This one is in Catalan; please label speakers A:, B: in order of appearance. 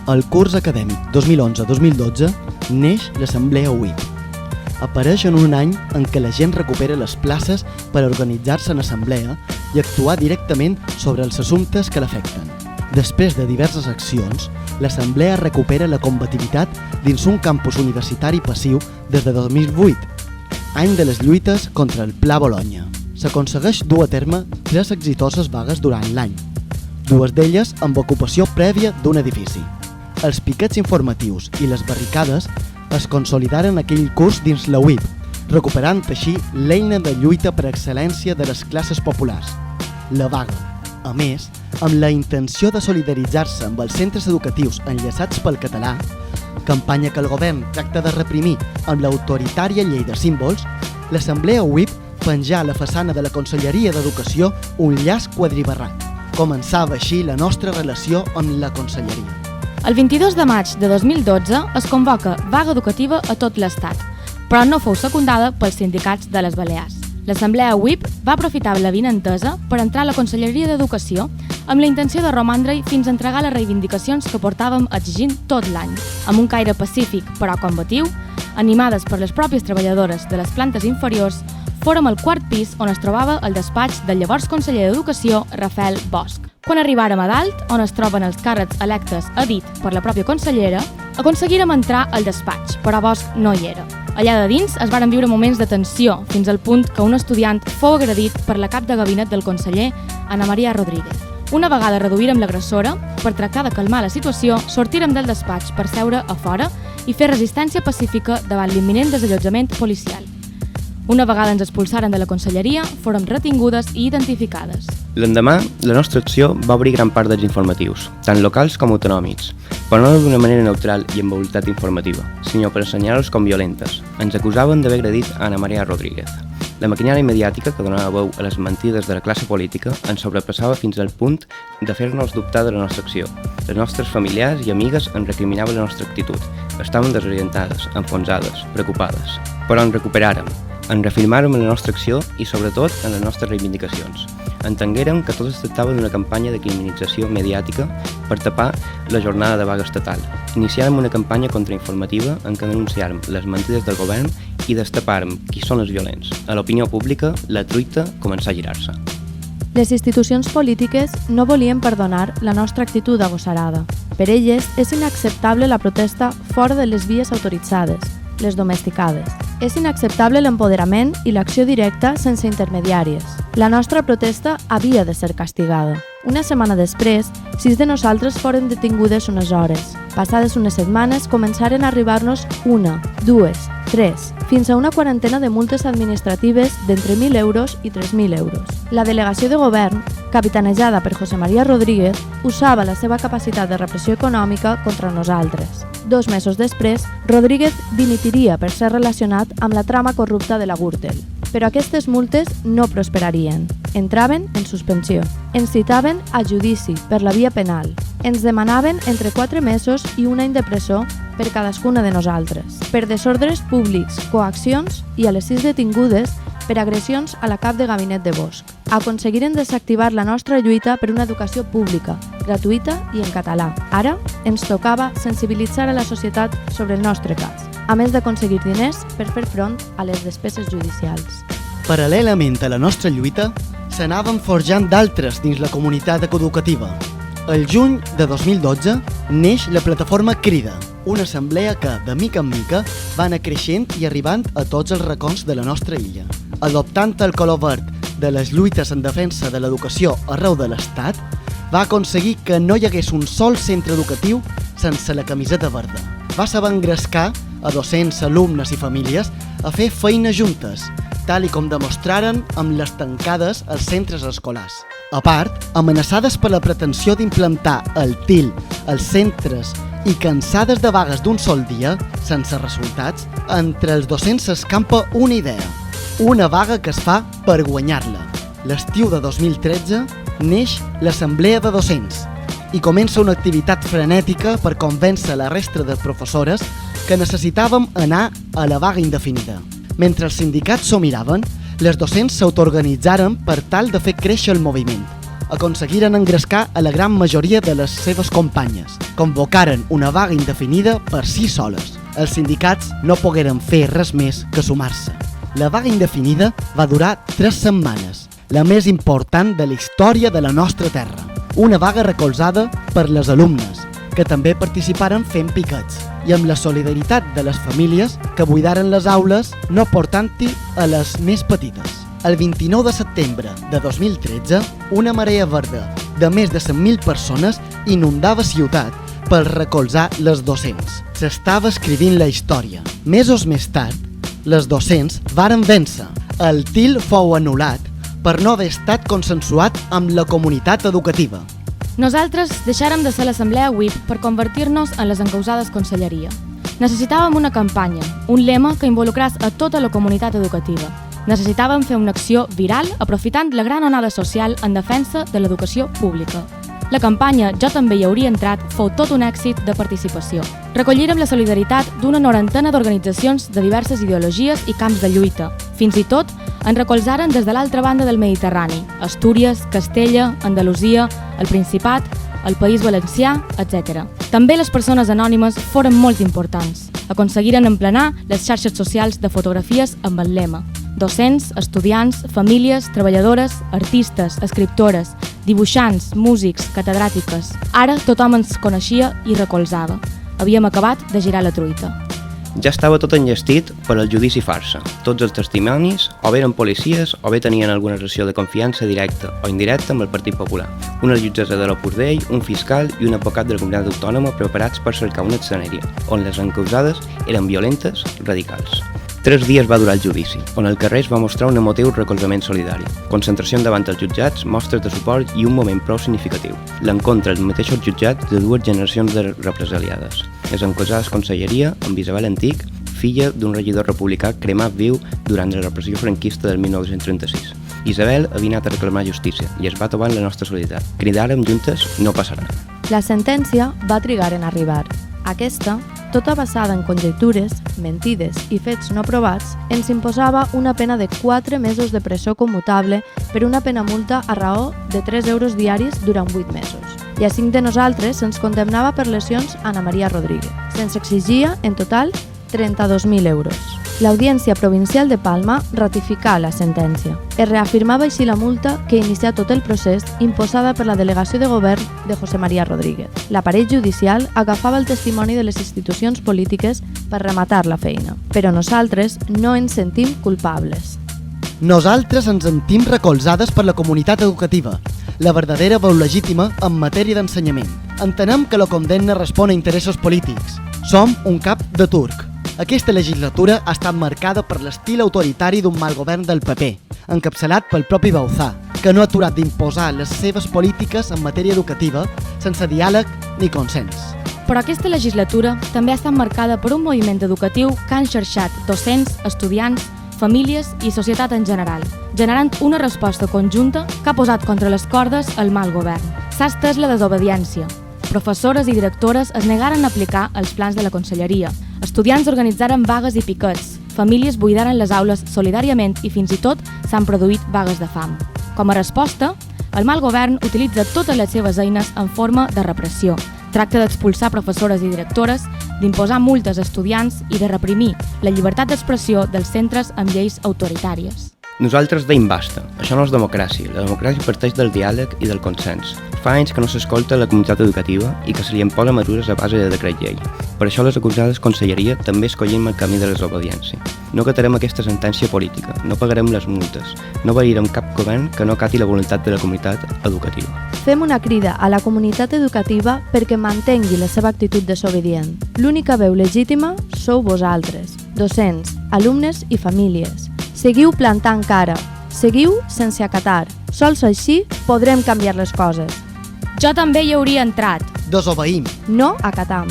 A: Al curs acadèmic 2011-2012 neix l'Assemblea UIP. Apareix en un any en què la gent recupera les places per organitzar-se en assemblea i actuar directament sobre els assumptes que l'afecten. Després de diverses accions, l'Assemblea recupera la combativitat dins un campus universitari passiu des de 2008, any de les lluites contra el Pla Bologna. S'aconsegueix dur a terme 3 exitoses vagues durant l'any, 2 d'elles amb ocupació prèvia d'un edifici. Els piquets informatius i les barricades es consolidaren aquell curs dins la UIP, recuperant així l'eina de lluita per excel·lència de les classes populars, la vaga. A més, amb la intenció de solidaritzar-se amb els centres educatius enllaçats pel català, campanya que el govern tracta de reprimir amb l'autoritària llei de símbols, l'Assemblea UIP penjà a la façana de la Conselleria d'Educació un llaç quadribarrat. Començava així la nostra relació amb la Conselleria.
B: El 22 de maig de 2012 es convoca vaga educativa a tot l'Estat, però no fou secundada pels sindicats de les Balears. L'Assemblea UIP va aprofitar la vinentesa per entrar a la Conselleria d'Educació amb la intenció de romandre-hi fins a entregar les reivindicacions que portàvem exigint tot l'any. Amb un caire pacífic però combatiu, animades per les pròpies treballadores de les plantes inferiors, fórem al 4è pis on es trobava el despatx del llavors conseller d'Educació, Rafael Bosch. Quan arribàrem a dalt, on es troben els càrrecs electes a dit per la pròpia consellera, aconseguírem entrar al despatx, però Bosch no hi era. Allà de dins es varen viure moments de tensió, fins al punt que un estudiant fou agredit per la cap de gabinet del conseller, Ana Maria Rodríguez. Una vegada reduírem l'agressora, per tractar de calmar la situació, sortírem del despatx per seure a fora i fer resistència pacífica davant l'imminent desallotjament policial. Una vegada ens expulsaren de la conselleria, fórem retingudes i identificades.
C: L'endemà, la nostra acció va obrir gran part dels informatius, tant locals com autonòmics, però no d'una manera neutral i amb voluntat informativa, sinó per assenyalar-los com violentes. Ens acusaven d'haver agredit a Ana Maria Rodríguez. La maquinària mediàtica que donava veu a les mentides de la classe política ens sobrepassava fins al punt de fer-nos dubtar de la nostra acció. Les nostres familiars i amigues ens recriminaven la nostra actitud. Estàvem desorientades, enfonsades, preocupades. Però ens recuperàrem. Ens reafirmàrem en la nostra acció i, sobretot, en les nostres reivindicacions. Entenguérem que tot es tractava d'una campanya de criminalització mediàtica per tapar la jornada de vaga estatal. Iniciàrem una campanya contrainformativa en què denunciàrem les mentides del govern i destapàrem qui són els violents. A l'opinió pública, la truita començà a girar-se.
D: Les institucions polítiques no volien perdonar la nostra actitud agosarada. Per elles, és inacceptable la protesta fora de les vies autoritzades, les domesticades. És inacceptable l'empoderament i l'acció directa sense intermediàries. La nostra protesta havia de ser castigada. Una setmana després, 6 de nosaltres foren detingudes unes hores. Passades unes setmanes, començaren a arribar-nos 1, 2, 3, fins a una quarantena de multes administratives d'entre 1.000 euros i 3.000 euros. La delegació de govern, capitanejada per José María Rodríguez, usava la seva capacitat de repressió econòmica contra nosaltres. 2 mesos després, Rodríguez dimitiria per ser relacionat amb la trama corrupta de la Gürtel. Però aquestes multes no prosperarien. Entraven en suspensió. Ens citaven a judici per la via penal. Ens demanaven entre 4 mesos i un any de presó per cadascuna de nosaltres, per desordres públics, coaccions i a les 6 detingudes per agressions a la cap de gabinet de Bosch. Aconseguiren desactivar la nostra lluita per una educació pública, gratuïta i en català. Ara ens tocava sensibilitzar a la societat sobre el nostre cas, a més d'aconseguir diners per fer front a les despeses judicials.
A: Paral·lelament a la nostra lluita, s'anaven forjant d'altres dins la comunitat educativa. El juny de 2012 neix la plataforma Crida, una assemblea que, de mica en mica, va anar creixent i arribant a tots els racons de la nostra illa. Adoptant el color verd de les lluites en defensa de l'educació arreu de l'Estat, va aconseguir que no hi hagués un sol centre educatiu sense la camiseta verda. Va saber engrescar a docents, alumnes i famílies a fer feina juntes, tal i com demostraren amb les tancades als centres escolars. A part, amenaçades per la pretensió d'implantar el TIL als centres i cansades de vagues d'un sol dia, sense resultats, entre els docents s'escampa una idea, una vaga que es fa per guanyar-la. L'estiu de 2013 neix l'Assemblea de Docents i comença una activitat frenètica per convèncer la resta de professores que necessitàvem anar a la vaga indefinida. Mentre els sindicats s'ho miraven, les docents s'autoorganitzaren per tal de fer créixer el moviment. aconseguiren engrescar a la gran majoria de les seves companyes. Convocaren una vaga indefinida per si soles. Els sindicats no pogueren fer res més que sumar-se. La vaga indefinida va durar 3 setmanes, la més important de la història de la nostra terra. Una vaga recolzada per les alumnes, que també participaren fent piquets, i amb la solidaritat de les famílies que buidaren les aules no portant-hi a les més petites. El 29 de setembre de 2013, una marea verda de més de 100.000 persones inundava ciutat per recolzar les docents. S'estava escrivint la història. Mesos més tard, les docents varen vèncer. El TIL fou anul·lat per no haver estat consensuat amb la comunitat educativa.
B: Nosaltres deixàrem de ser l'Assemblea WIP per convertir-nos en les encausades conselleria. Necessitàvem una campanya, un lema que involucrés a tota la comunitat educativa. Necessitàvem fer una acció viral aprofitant la gran onada social en defensa de l'educació pública. La campanya Jo també hi hauria entrat fou tot un èxit de participació. Recollirem la solidaritat d'una 90 d'organitzacions de diverses ideologies i camps de lluita. Fins i tot en recolzaren des de l'altra banda del Mediterrani, Astúries, Castella, Andalusia, el Principat, el País Valencià, etc. També les persones anònimes foren molt importants. Aconseguiren emplenar les xarxes socials de fotografies amb el lema docents, estudiants, famílies, treballadores, artistes, escriptores, dibuixants, músics, catedràtiques. Ara tothom ens coneixia i recolzava. Havíem acabat de girar la truita.
C: Ja estava tot enllestit per al judici farsa. Tots els testimonis o bé eren policies o bé tenien alguna relació de confiança directa o indirecta amb el Partit Popular. Una jutgessa de l'Opus Dei, un fiscal i un advocat de la comunitat autònoma preparats per cercar una escenèria on les encausades eren violentes, radicals. 3 dies va durar el judici, on el carrer es va mostrar un emotiu recolzament solidari, concentració davant els jutjats, mostres de suport i un moment prou significatiu, l'encontre als mateixos jutjats de 2 generacions de represaliades. Les encausades conselleria amb Isabel Antic, filla d'un regidor republicà cremat viu durant la repressió franquista del 1936. Isabel havia anat a reclamar justícia i es va trobar en la nostra solidaritat. Cridàrem juntes, no passarà.
D: La sentència va trigar en arribar. Aquesta, tota basada en conjectures, mentides i fets no provats, ens imposava una pena de 4 mesos de presó commutable per una pena multa a raó de 3 euros diaris durant 8 mesos. I a 5 de nosaltres se'ns condemnava per lesions a Ana Maria Rodríguez. Se'ns exigia, en total, 32.000 euros. L'Audiència Provincial de Palma ratificà la sentència. Es reafirmava així la multa que inicià tot el procés imposada per la delegació de govern de José María Rodríguez. L'aparell judicial agafava el testimoni de les institucions polítiques per rematar la feina. Però nosaltres no ens sentim culpables.
A: Nosaltres ens sentim recolzades per la comunitat educativa, la verdadera veu legítima en matèria d'ensenyament. Entenem que la condemna respon a interessos polítics. Som un cap de turc. Aquesta legislatura ha estat marcada per l'estil autoritari d'un mal govern del PP, encapçalat pel propi Bauzá, que no ha aturat d'imposar les seves polítiques en matèria educativa sense diàleg ni consens.
B: Però aquesta legislatura també ha estat marcada per un moviment educatiu que ha enxarxat docents, estudiants, famílies i societat en general, generant una resposta conjunta que ha posat contra les cordes el mal govern. S'ha estès la desobediència. Professores i directores es negaren a aplicar els plans de la conselleria. Estudiants organitzaren vagues i piquets. Famílies buidaren les aules solidàriament i fins i tot s'han produït vagues de fam. Com a resposta, el mal govern utilitza totes les seves eines en forma de repressió. Tracta d'expulsar professores i directores, d'imposar multes a estudiants i de reprimir la llibertat d'expressió dels centres amb lleis autoritàries.
C: Nosaltres deim basta. Això no és democràcia. La democràcia parteix del diàleg i del consens. Fa anys que no s'escolta la comunitat educativa i que se li imposa mesures a base de decret llei. Per això les acusades conselleria també escollim el camí de la desobediència. No acatarem aquesta sentència política, no pagarem les multes, no veirem cap govern que no acati la voluntat de la comunitat educativa.
D: Fem una crida a la comunitat educativa perquè mantengui la seva actitud desobedient. L'única veu legítima sou vosaltres, docents, alumnes i famílies. Seguiu plantant cara, seguiu sense acatar. Sols així podrem canviar les coses.
B: Jo també hi hauria entrat.
A: Desobeïm.
D: No acatam.